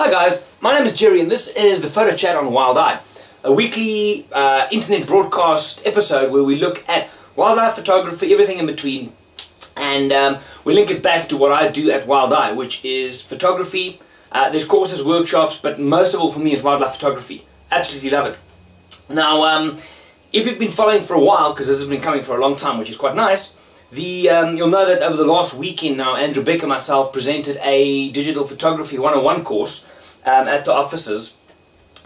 Hi guys, my name is Gerry and this is the Photo Chat on Wild Eye, a weekly internet broadcast episode where we look at wildlife photography, everything in between, and we link it back to what I do at Wild Eye, which is photography. There's courses, workshops, but most of all for me is wildlife photography. Absolutely love it. Now, if you've been following for a while, because this has been coming for a long time, which is quite nice, you'll know that over the last weekend now, Andrew Beck and myself presented a digital photography 101 course at the offices.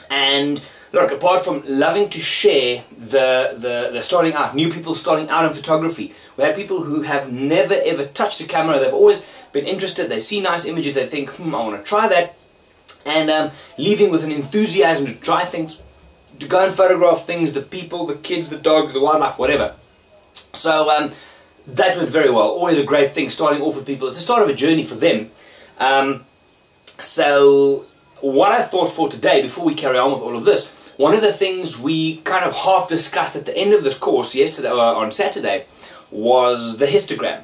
And look, apart from loving to share the starting out, new people starting out in photography, we have people who have never ever touched a camera. They've always been interested, they see nice images, they think, I want to try that, and leaving with an enthusiasm to try things, to go and photograph things, the people, the kids, the dogs, the wildlife, whatever. So that went very well. Always a great thing starting off with people. It's the start of a journey for them. So what I thought for today, before we carry on with all of this, one of the things we kind of half discussed at the end of this course yesterday, on Saturday, was the histogram.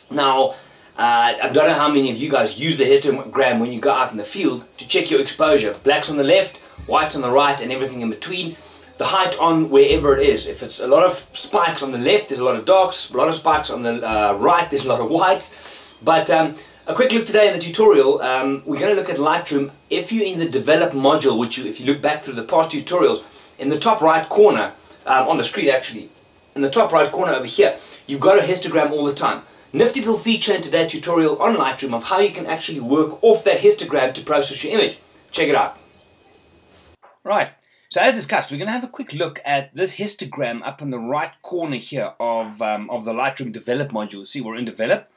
Now, I don't know how many of you guys use the histogram when you go out in the field to check your exposure. Blacks on the left, whites on the right, and everything in between. The height on wherever it is. If it's a lot of spikes on the left, there's a lot of darks. A lot of spikes on the right, there's a lot of whites. But a quick look today in the tutorial, we're going to look at Lightroom. If you're in the develop module, which if you look back through the past tutorials, in the top right corner, on the screen actually, in the top right corner over here, you've got a histogram all the time. Nifty little feature in today's tutorial on Lightroom of how you can actually work off that histogram to process your image. Check it out. Right. So as discussed, we're going to have a quick look at this histogram up in the right corner here of the Lightroom Develop module. See, we're in Develop.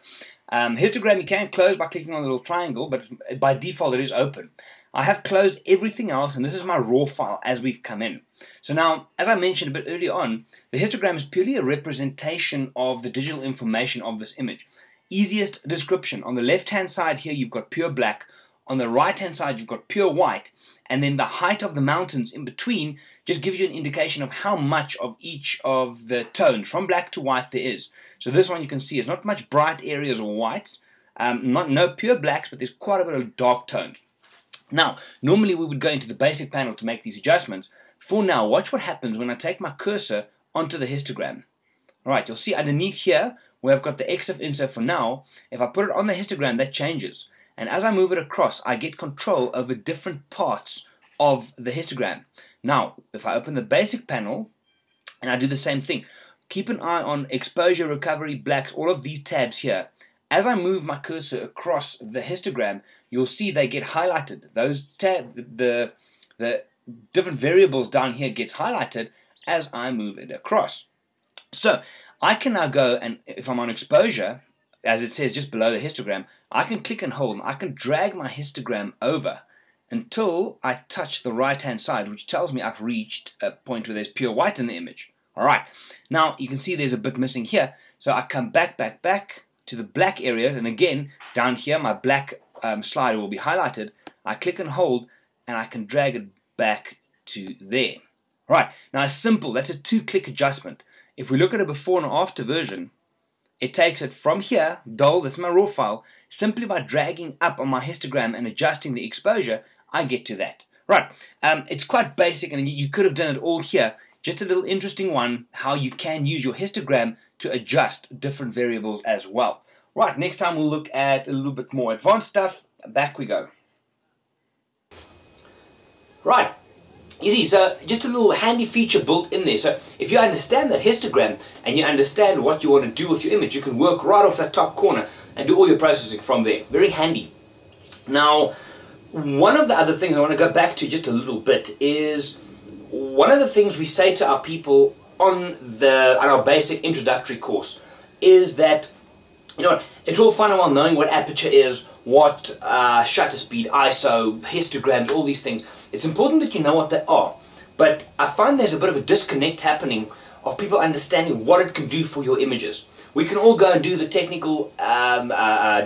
Histogram you can close by clicking on the little triangle, but by default it is open. I have closed everything else, and this is my raw file as we've come in. So now, as I mentioned a bit earlier on, the histogram is purely a representation of the digital information of this image. Easiest description. On the left-hand side here, you've got pure black. On the right-hand side, you've got pure white. And then the height of the mountains in between just gives you an indication of how much of each of the tones, from black to white, there is. So this one you can see is not much bright areas or whites, no pure blacks, but there's quite a bit of dark tones. Now, normally we would go into the basic panel to make these adjustments. For now, watch what happens when I take my cursor onto the histogram. Alright, you'll see underneath here, where I've got the EXIF insert for now, if I put it on the histogram, that changes. And as I move it across, I get control over different parts of the histogram. Now, if I open the basic panel, and I do the same thing, keep an eye on exposure, recovery, blacks, all of these tabs here. As I move my cursor across the histogram, you'll see they get highlighted. Those tabs, the different variables down here gets highlighted as I move it across. So, I can now go, and if I'm on exposure, as it says just below the histogram, I can click and hold, and I can drag my histogram over until I touch the right hand side, which tells me I've reached a point where there's pure white in the image. Alright, now you can see there's a bit missing here, so I come back to the black area, and again, down here my black slider will be highlighted. I click and hold, and I can drag it back to there. Right, now it's simple, that's a 2-click adjustment. If we look at a before and after version, it takes it from here, dull, that's my raw file, simply by dragging up on my histogram and adjusting the exposure, I get to that. Right, it's quite basic, and you could have done it all here. Just a little interesting one, how you can use your histogram to adjust different variables as well. Right, next time we'll look at a little bit more advanced stuff. Back we go. Right. You see, so just a little handy feature built in there. So if you understand that histogram and you understand what you want to do with your image, you can work right off that top corner and do all your processing from there. Very handy. Now, one of the other things I want to go back to just a little bit is one of the things we say to our people on our basic introductory course is that, you know, it's all fun and well knowing what aperture is, what shutter speed, ISO, histograms, all these things. It's important that you know what they are. But I find there's a bit of a disconnect happening of people understanding what it can do for your images. We can all go and do the technical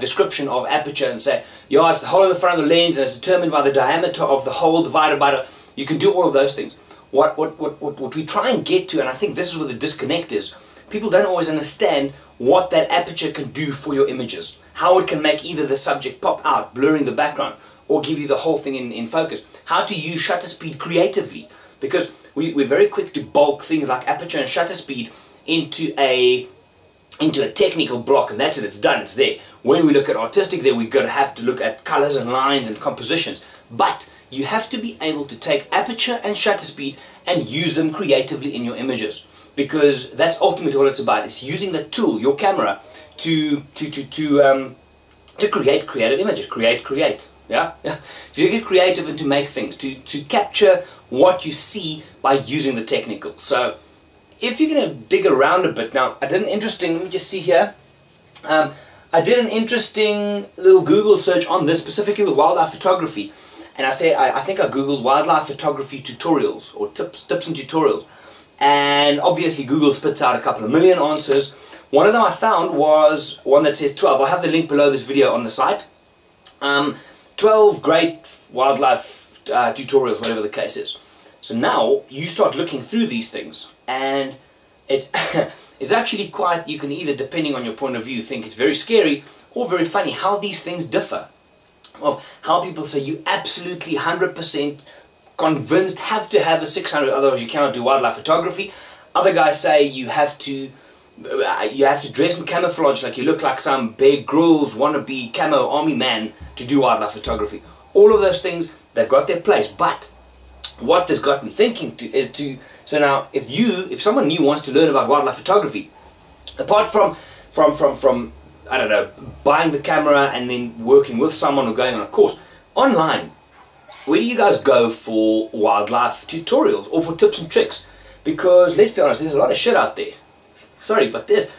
description of aperture and say, yeah, it's the hole in the front of the lens and it's determined by the diameter of the hole divided by the... You can do all of those things. What we try and get to, and I think this is where the disconnect is, people don't always understand what that aperture can do for your images. How it can make either the subject pop out, blurring the background, or give you the whole thing in focus. How to use shutter speed creatively, because we're very quick to bulk things like aperture and shutter speed into a technical block, and that's it, it's done, it's there. When we look at artistic, then we've got to have to look at colors and lines and compositions. But you have to be able to take aperture and shutter speed and use them creatively in your images, because that's ultimately what it's about. It's using the tool, your camera, to create creative images. Create. Yeah? To get creative and to make things, to capture what you see by using the technical. So if you're going to dig around a bit, now I did an interesting, let me just see here, I did an interesting little Google search on this, specifically with wildlife photography, and I think I googled wildlife photography tutorials, or tips and tutorials, and obviously Google spits out a couple of million answers. One of them I found was one that says 12, I'll have the link below this video on the site, 12 great wildlife tutorials, whatever the case is. So now you start looking through these things, and it's it's actually quite, you can either, depending on your point of view, think it's very scary or very funny how these things differ. Of how people say you absolutely 100% convinced have to have a 600, otherwise you cannot do wildlife photography. Other guys say you have to dress in camouflage like you look like some Bear Grylls wannabe camo army man to do wildlife photography. All of those things, they've got their place, but what this got me thinking so now if someone new wants to learn about wildlife photography, apart from I don't know, buying the camera and then working with someone or going on a course online, where do you guys go for wildlife tutorials or for tips and tricks? Because let's be honest, there's a lot of shit out there. Sorry, but just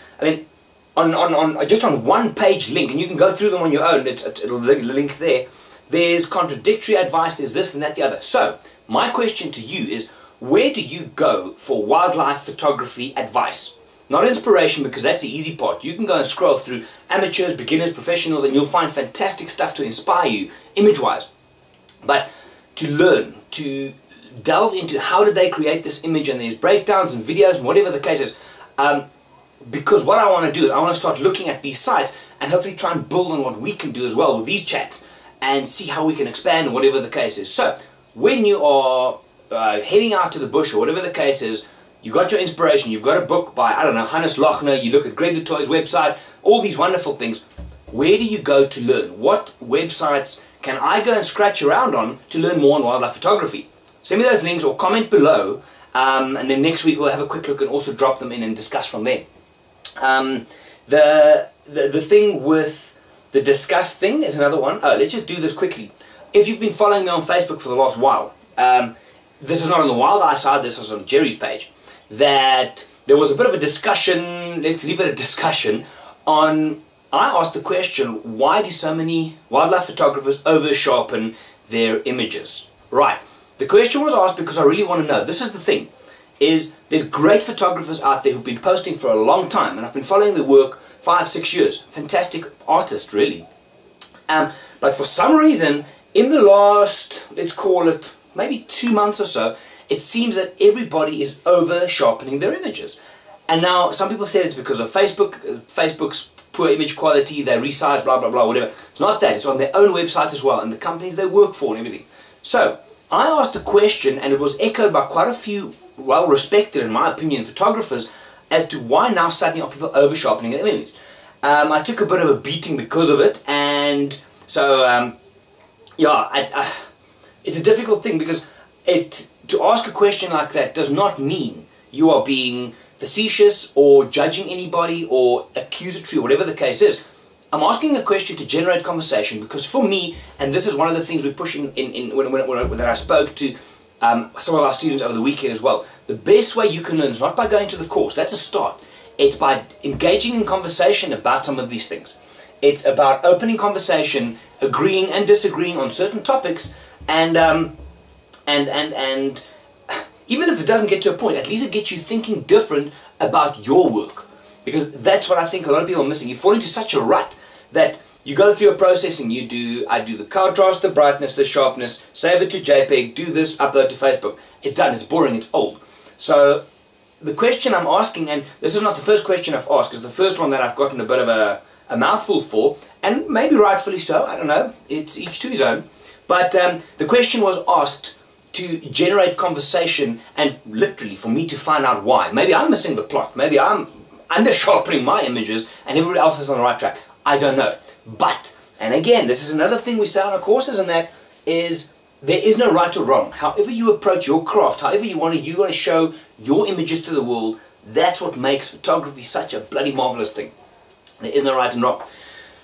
on one page link, and you can go through them on your own, the link's there, there's contradictory advice, there's this and that, the other. So my question to you is, where do you go for wildlife photography advice? Not inspiration, because that's the easy part. You can go and scroll through amateurs, beginners, professionals, and you'll find fantastic stuff to inspire you, image-wise. But to learn, to delve into how did they create this image, and there's breakdowns and videos and whatever the case is. Because what I want to do is I want to start looking at these sites and hopefully try and build on what we can do as well with these chats and see how we can expand, whatever the case is. So when you are heading out to the bush or whatever the case is, you got your inspiration, you've got a book by, I don't know, Hannes Lochner, you look at Greg DeToy's website, all these wonderful things. Where do you go to learn? What websites can I go and scratch around on to learn more on wildlife photography? Send me those links or comment below, and then next week we'll have a quick look and also drop them in and discuss from there. The thing with the discuss thing is another one. Oh, let's just do this quickly. If you've been following me on Facebook for the last while, this is not on the Wild Eye side, this is on Gerry's page, that there was a bit of a discussion, let's leave it a discussion, on, I asked the question, why do so many wildlife photographers over-sharpen their images? Right, the question was asked because I really want to know. This is the thing, is there's great photographers out there who've been posting for a long time, and I've been following their work 5-6 years, fantastic artists really. But for some reason, in the last, let's call it, maybe 2 months or so, it seems that everybody is over-sharpening their images. And now, some people say it's because of Facebook's poor image quality, they resize, blah, blah, blah, whatever. It's not that. It's on their own websites as well, and the companies they work for and everything. So, I asked a question, and it was echoed by quite a few well-respected, in my opinion, photographers, as to why now suddenly are people over-sharpening their images. I took a bit of a beating because of it, and so, yeah, it's a difficult thing, because to ask a question like that does not mean you are being facetious or judging anybody or accusatory, whatever the case is. I'm asking a question to generate conversation, because for me, and this is one of the things we're pushing when I spoke to some of our students over the weekend as well, the best way you can learn is not by going to the course, that's a start. It's by engaging in conversation about some of these things. It's about opening conversation, agreeing and disagreeing on certain topics, and even if it doesn't get to a point, at least it gets you thinking different about your work. Because that's what I think a lot of people are missing. You fall into such a rut that you go through a process and I do the contrast, the brightness, the sharpness, save it to JPEG, do this, upload to Facebook. It's done, it's boring, it's old. So the question I'm asking, and this is not the first question I've asked, it's the first one that I've gotten a bit of a mouthful for, and maybe rightfully so, I don't know, it's each to his own. But the question was asked to generate conversation and literally for me to find out why. Maybe I'm missing the plot. Maybe I'm under-sharpening my images and everybody else is on the right track. I don't know. But, and again, this is another thing we say on our courses, and that is there is no right or wrong. However you approach your craft, however you want to show your images to the world, that's what makes photography such a bloody marvelous thing. There is no right and wrong.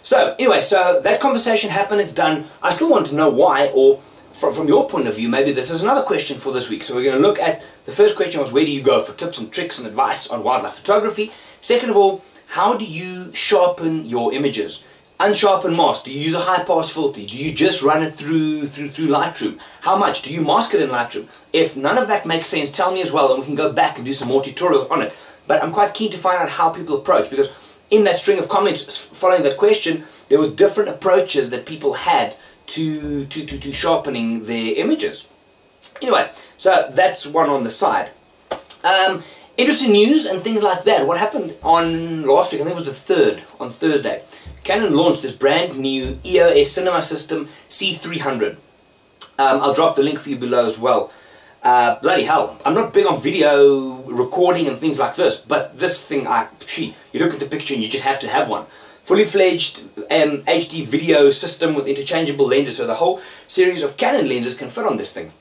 So, anyway, so that conversation happened, it's done. I still want to know why, or from your point of view, maybe this is another question for this week. So we're going to look at, the first question was, where do you go for tips and tricks and advice on wildlife photography? Second of all, how do you sharpen your images? Unsharpen mask, do you use a high pass filter? Do you just run it through Lightroom? How much? Do you mask it in Lightroom? If none of that makes sense, tell me as well, and we can go back and do some more tutorials on it. But I'm quite keen to find out how people approach, because in that string of comments following that question, there were different approaches that people had to sharpening their images. Anyway, so that's one on the side. Interesting news and things like that. What happened on last week, I think it was the 3rd, on Thursday. Canon launched this brand new EOS cinema system C300. I'll drop the link for you below as well. Bloody hell, I'm not big on video recording and things like this, but this thing, you look at the picture and you just have to have one. Fully fledged HD video system with interchangeable lenses, so the whole series of Canon lenses can fit on this thing.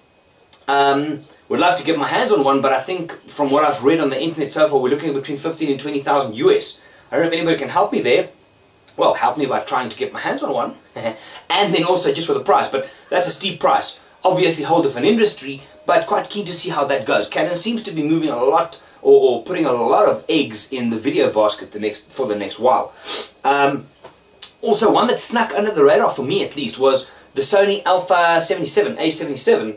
Would love to get my hands on one, but I think from what I've read on the internet so far, we're looking at between 15 and 20,000 US. I don't know if anybody can help me there. Well, help me by trying to get my hands on one, and then also just for the price, but that's a steep price. Obviously whole different industry, but quite keen to see how that goes. Canon seems to be moving a lot, or putting a lot of eggs in the video basket for the next while. Also, one that snuck under the radar for me at least was the Sony Alpha 77, A77,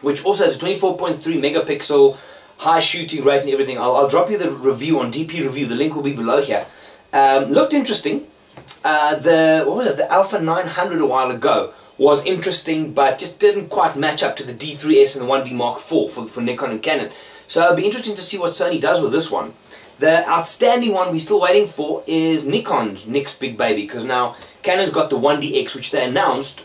which also has a 24.3 megapixel high shooting rate and everything. I'll drop you the review on DP Review, the link will be below here. Looked interesting. The Alpha 900 a while ago was interesting, but just didn't quite match up to the D3S and the 1D Mark IV for Nikon and Canon. So it'll be interesting to see what Sony does with this one. The outstanding one we're still waiting for is Nikon's next big baby, because now Canon's got the 1DX, which they announced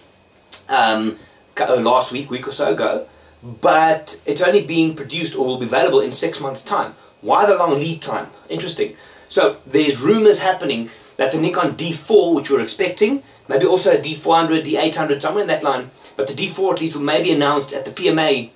last week or so ago, but it's only being produced or will be available in 6 months' time. Why the long lead time? Interesting. So there's rumors happening that the Nikon D4, which we're expecting, maybe also a D400, D800, somewhere in that line, but the D4 at least will maybe announced at the PMA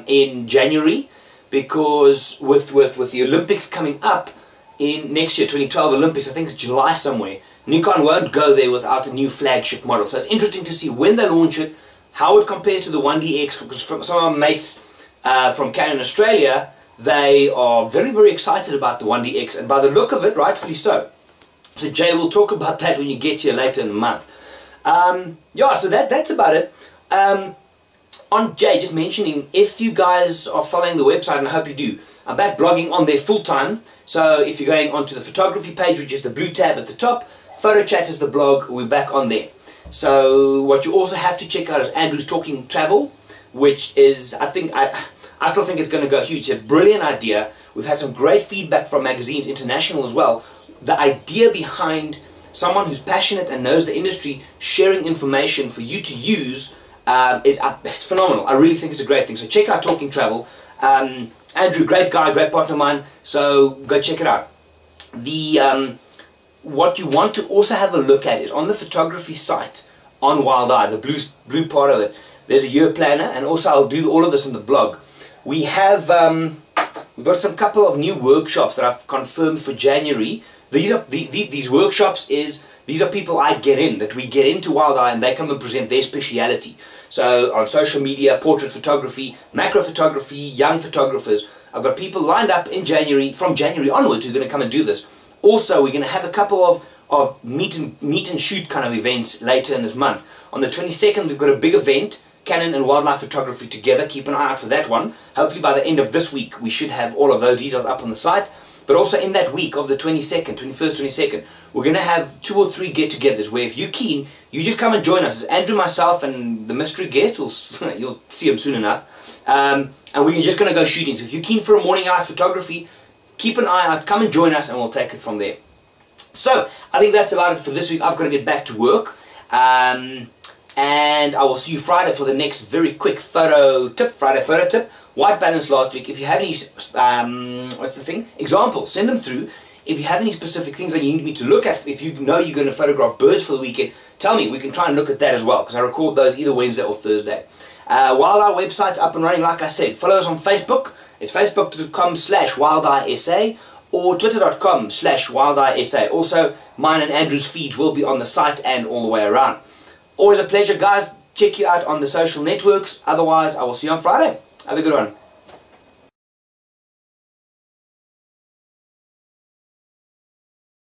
in January, because with the Olympics coming up in next year, 2012 Olympics, I think it's July somewhere, Nikon won't go there without a new flagship model. So it's interesting to see when they launch it, how it compares to the 1DX, because from some of our mates from Canon Australia, they are very, very excited about the 1DX, and by the look of it, rightfully so. So Jay will talk about that when you get here later in the month. Yeah, so that's about it. On Jay, just mentioning, if you guys are following the website, and I hope you do, I'm back blogging on there full time. So if you're going onto the photography page, which is the blue tab at the top, Photo Chat is the blog, we're back on there. So what you also have to check out is Andrew's Talking Travel, which is, I still think it's going to go huge. It's a brilliant idea. We've had some great feedback from magazines, international as well. The idea behind someone who's passionate and knows the industry sharing information for you to use it's phenomenal. I really think it's a great thing. So check out Talking Travel. Andrew, great guy, great partner of mine. So go check it out. What you want to also have a look at is on the photography site on Wild Eye, the blue part of it. There's a year planner, and also I'll do all of this in the blog. We have we've got some couple of new workshops that I've confirmed for January. These workshops these are people I get in, that we get into Wild Eye, and they come and present their speciality. So on social media, portrait photography, macro photography, young photographers. I've got people lined up in January, from January onwards, who are going to come and do this. Also, we're going to have a couple of meet and shoot kind of events later in this month. On the 22nd, we've got a big event, Canon and wildlife photography together. Keep an eye out for that one. Hopefully by the end of this week, we should have all of those details up on the site. But also in that week of the 22nd, 21st, 22nd, we're going to have 2 or 3 get-togethers where if you're keen, you just come and join us. It's Andrew, myself, and the mystery guest. You'll see him soon enough. And we're just going to go shooting. So if you're keen for a morning eye photography, keep an eye out, come and join us, and we'll take it from there. So I think that's about it for this week. I've got to get back to work. And I will see you Friday for the next very quick photo tip, Friday photo tip. White balance last week. If you have any, examples, send them through. If you have any specific things that you need me to look at, if you know you're going to photograph birds for the weekend, tell me. We can try and look at that as well, because I record those either Wednesday or Thursday. Wild Eye website's up and running, like I said. Follow us on Facebook. It's facebook.com/wildeyesa or twitter.com/wildeyesa. Also, mine and Andrew's feeds will be on the site and all the way around. Always a pleasure, guys. Check you out on the social networks. Otherwise, I will see you on Friday. Have a good one.